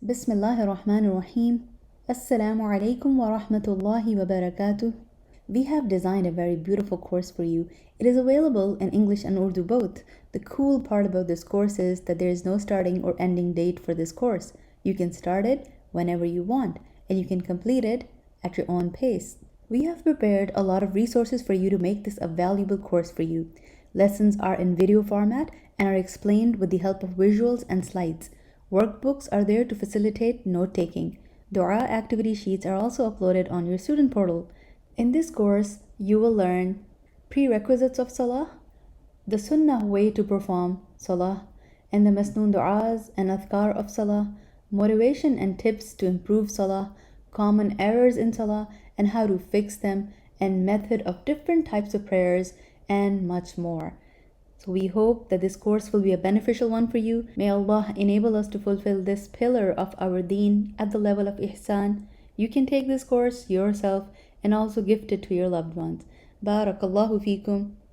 Bismillahir Rahmanir Rahim. Assalamu alaikum wa rahmatullahi wa barakatuh. We have designed a very beautiful course for you. It is available in English and Urdu both. The cool part about this course is that there is no starting or ending date for this course. You can start it whenever you want and you can complete it at your own pace. We have prepared a lot of resources for you to make this a valuable course for you. Lessons are in video format and are explained with the help of visuals and slides. Workbooks are there to facilitate note taking. Dua activity sheets are also uploaded on your student portal. In this course, you will learn prerequisites of Salah, the Sunnah way to perform Salah, and the Masnoon du'as and adhkar of Salah, motivation and tips to improve Salah, common errors in Salah and how to fix them, and method of different types of prayers, and much more. So we hope that this course will be a beneficial one for you. May Allah enable us to fulfill this pillar of our deen at the level of ihsan. You can take this course yourself and also gift it to your loved ones. Barakallahu feekum.